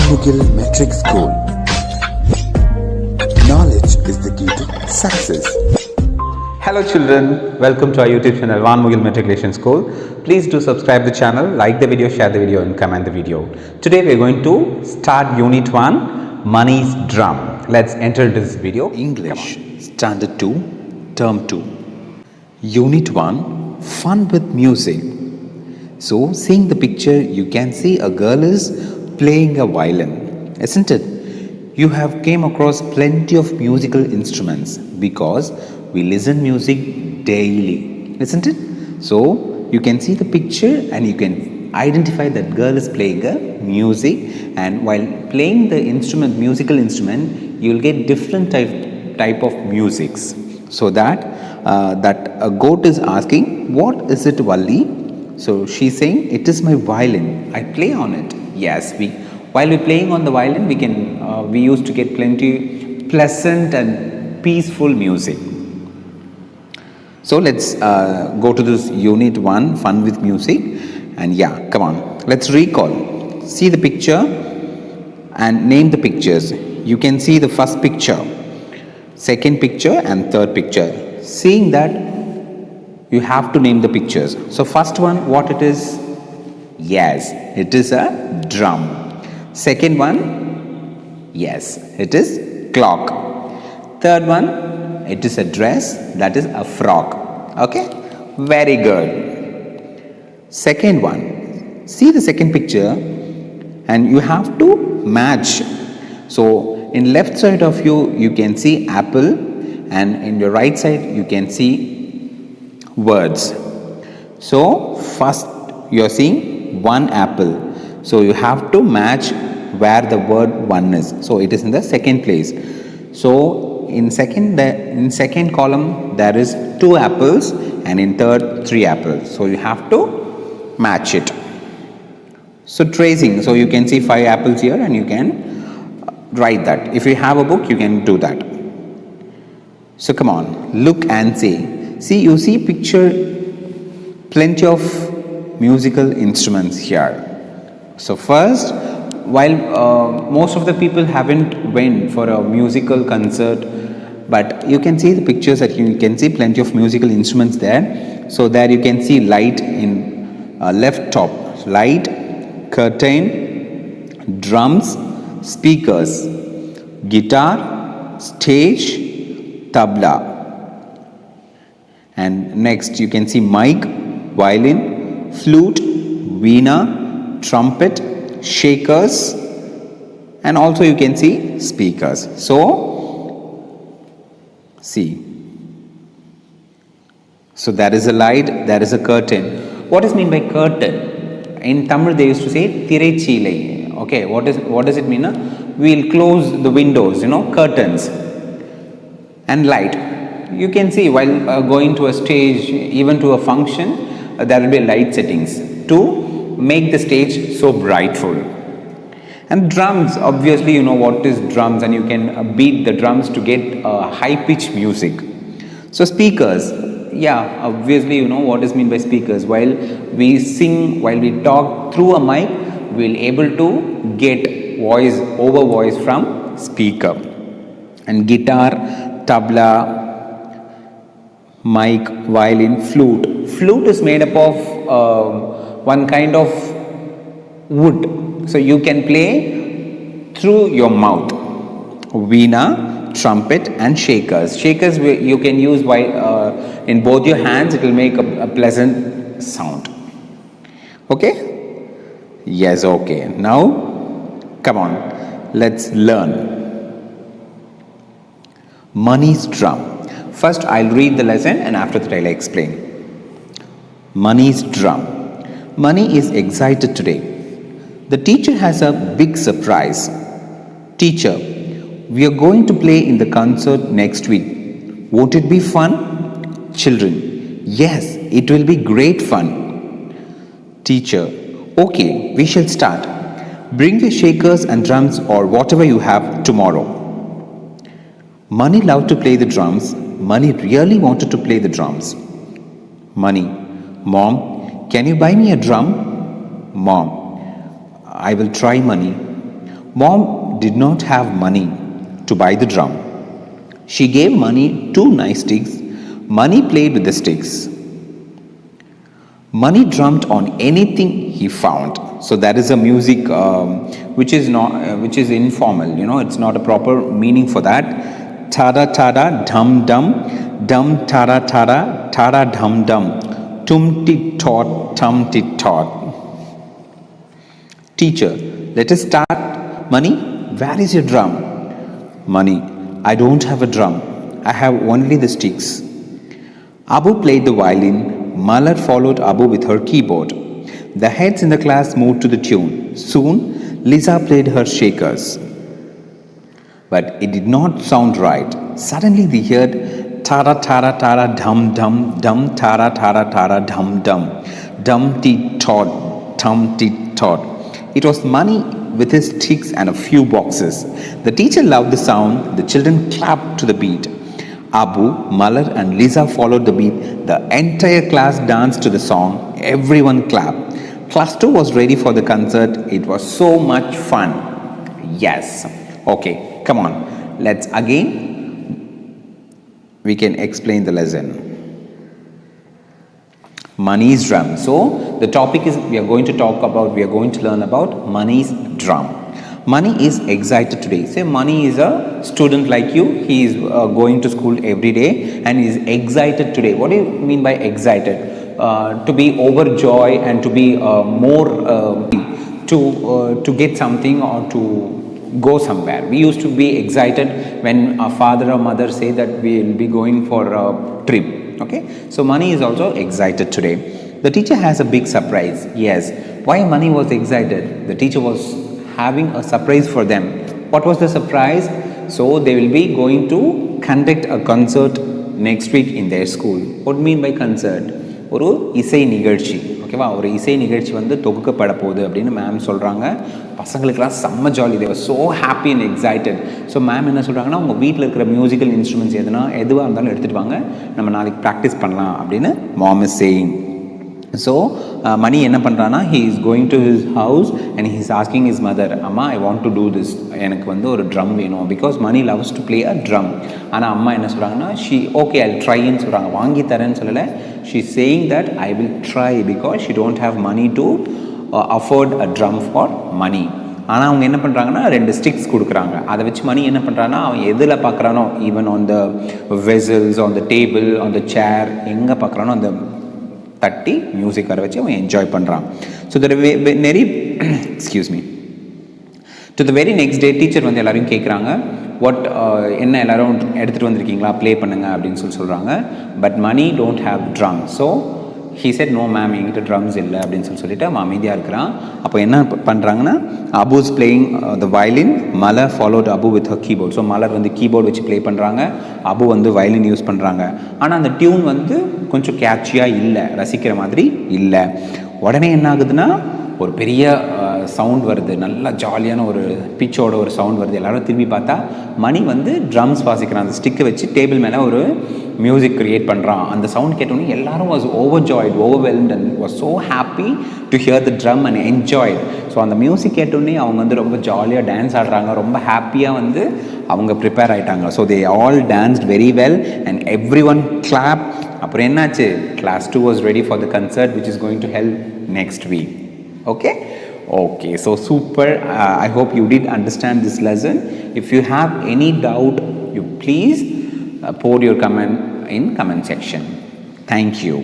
Vanmugil Metric School. Knowledge is the key to success. Hello children, welcome to our YouTube channel Van Mughal Matriculation School. Please do subscribe the channel, like the video, share the video and comment the video. Today we are going to start Unit 1, Money's Drum. Let's enter this video. English, Standard 2, Term 2. Unit 1, Fun with Music. So, seeing the picture, you can see a girl is playing a violin, isn't it? You have came across plenty of musical instruments because we listen music daily, isn't it? So you can see the picture and you can identify that girl is playing a music, and while playing the instrument, musical instrument, you will get different type of musics. So that a goat is asking, what is it, Valli? So she's saying, it is my violin, I play on it. Yes, while we're playing on the violin, we used to get plenty pleasant and peaceful music. So let's go to this Unit 1, Fun with Music, and yeah, come on, let's recall. See the picture and name the pictures. You can see the first picture, second picture and third picture. Seeing that, you have to name the pictures. So first one, what it is? Yes, it is a drum. Second one, yes, it is clock. Third one, it is a dress, that is a frock. Okay, very good. Second one, see the second picture and you have to match. So in left side of you can see apple, and in your right side you can see words. So first you are seeing one apple, so you have to match where the word one is. So it is in the second place. So in second column there is 2 apples, and in third 3 apples. So you have to match it. So tracing, so you can see 5 apples here and you can write that. If you have a book, you can do that. So come on, look and say. See, you see picture plenty of musical instruments here. So first, while most of the people haven't went for a musical concert, but you can see the pictures that you can see plenty of musical instruments there. So there you can see light in left top, light, curtain, drums, speakers, guitar, stage, tabla. And next you can see mic, violin, flute, veena, trumpet, shakers, and also you can see speakers. So see, so there is a light, there is a curtain. What is mean by curtain? In Tamil they used to say Tiraichilai. Okay, what does it mean? We will close the windows, curtains. And light, you can see while going to a stage, even to a function, there will be light settings to make the stage so brightful. And drums, obviously you know what is drums, and you can beat the drums to get high pitch music. So speakers, yeah, obviously you know what is mean by speakers. While we sing, while we talk through a mic, we will able to get voice from speaker. And guitar, tabla, mic, violin, flute. Flute is made up of one kind of wood, so you can play through your mouth. Veena, trumpet, and shakers. Shakers you can use in both your hands. It will make a pleasant sound. Okay? Yes, okay. Now, come on, let's learn. Money's drum. First, I'll read the lesson and after that I'll explain. Money's drum. Money is excited today. The teacher has a big surprise. Teacher, we are going to play in the concert next week. Won't it be fun? Children, yes, it will be great fun. Teacher, okay, we shall start. Bring your shakers and drums or whatever you have tomorrow. Money loved to play the drums. Money really wanted to play the drums. Money, Mom, can you buy me a drum? Mom, I will try, Money. Mom did not have money to buy the drum. She gave Money 2 nice sticks. Money played with the sticks. Money drummed on anything he found. So that is a music which is informal. It's not a proper meaning for that. Tada tada dum dum, dum tada tada, tada dum dum, tum tit tot, tum tit tot. Teacher, let us start. Money, where is your drum? Money, I don't have a drum. I have only the sticks. Abu played the violin. Malar followed Abu with her keyboard. The heads in the class moved to the tune. Soon, Lisa played her shakers. But it did not sound right. Suddenly they heard tara tara tara dum dum, dum tara tara tara dum dum, dum tit tot, tum tit tot. It was Money with his sticks and a few boxes. The teacher loved the sound. The children clapped to the beat. Abu, Malar and Lisa followed the beat. The entire class danced to the song. Everyone clapped. Class 2 was ready for the concert. It was so much fun. Yes. Okay, come on. Let's again. We can explain the lesson. Money's drum. So the topic is we are going to learn about Money's drum. Money is excited today. Say Money is a student like you. He is going to school every day and is excited today. What do you mean by excited? To be overjoyed and to be more to get something or to go somewhere. We used to be excited when our father or mother say that we will be going for a trip. Okay, so Money is also excited today. The teacher has a big surprise. Yes, why Money was excited? The teacher was having a surprise for them. What was the surprise? So they will be going to conduct a concert next week in their school. What do you mean by concert? ஒரு இசை நிகழ்ச்சி. ஓகேவா, ஒரு இசை நிகழ்ச்சி வந்து தொகுக்கப்பட போகுது அப்படின்னு மேம் சொல்கிறாங்க. பசங்களுக்கெல்லாம் செம்ம jolly. They var so happy and excited. So ma'am என்ன சொல்கிறாங்கன்னா, உங்கள் வீட்டில் இருக்கிற மியூசிக்கல் இன்ஸ்ட்ருமெண்ட்ஸ் எதுவாக இருந்தாலும் எடுத்துகிட்டு வாங்க, நம்ம நாளைக்கு ப்ராக்டிஸ் பண்ணலாம் அப்படின்னு mom is saying. So Money என்ன பண்ணுறான்னா, he is going to his house and he is asking his mother, அம்மா I want to do this, எனக்கு வந்து ஒரு ட்ரம் வேணும். because Money loves to play a drum. ஆனால் அம்மா என்ன சொல்கிறாங்கன்னா, she okay I'll try ன்னு சொல்கிறாங்க. வாங்கி தரேன்னு சொல்லலை. she is saying that I will try because she don't have money to afford a drum for Money. ஆனால் அவங்க என்ன பண்ணுறாங்கன்னா, 2 ஸ்டிக்ஸ் கொடுக்குறாங்க. அதை வச்சு Money என்ன பண்ணுறான்னா, அவன் எதில் பார்க்குறானோ, even on the vessels, on the table, on the chair, எங்கே பார்க்குறானோ அந்த தட்டி மியூசிக் வர வச்சு அவன் என்ஜாய் பண்ணுறான். So very excuse me to the very next day teacher வந்து எல்லோரும் கேட்குறாங்க, என்ன எல்லோரும் எடுத்துகிட்டு வந்திருக்கீங்களா, ப்ளே பண்ணுங்க அப்படின்னு சொல்கிறாங்க. But Money don't have drum. So he said no ma'am, என்கிட்ட ட்ரம்ஸ் இல்லை அப்படின்னு சொல்லிட்டு அவன் அமைதியாக இருக்கிறான். அப்போ என்ன பண்ணுறாங்கன்னா, Abu is playing the violin. Malar followed Abu with her keyboard. So Malar வந்து கீபோர்டு வச்சு ப்ளே பண்ணுறாங்க, Abu வந்து வயலின் யூஸ் பண்ணுறாங்க. ஆனால் அந்த டியூன் வந்து கொஞ்சம் கேட்சியாக இல்லை, ரசிக்கிற மாதிரி இல்லை. உடனே என்ன ஆகுதுன்னா, ஒரு பெரிய சவுண்ட் வருது, நல்லா ஜாலியான ஒரு பிச்சோட ஒரு சவுண்ட் வருது. எல்லோரும் திரும்பி பார்த்தா Money வந்து ட்ரம்ஸ் வாசிக்கிறான். அந்த ஸ்டிக்கை வச்சு டேபிள் மேலே ஒரு மியூசிக் க்ரியேட் பண்ணுறான். அந்த சவுண்ட் கேட்டோன்னே எல்லாரும் was overwhelmed and was so happy to hear the drum and enjoyed. So அந்த மியூசிக் கேட்டோன்னே அவங்க வந்து ரொம்ப ஜாலியாக டான்ஸ் ஆடுறாங்க, ரொம்ப ஹாப்பியாக வந்து அவங்க ப்ரிப்பேர் ஆகிட்டாங்க. So they all danced very well and every one clap. அப்புறம் என்னாச்சு, class 2 was ready for the concert which is going to help next week. Okay, so super. I hope you did understand this lesson. If you have any doubt, you please pour your comment in comment section. Thank you.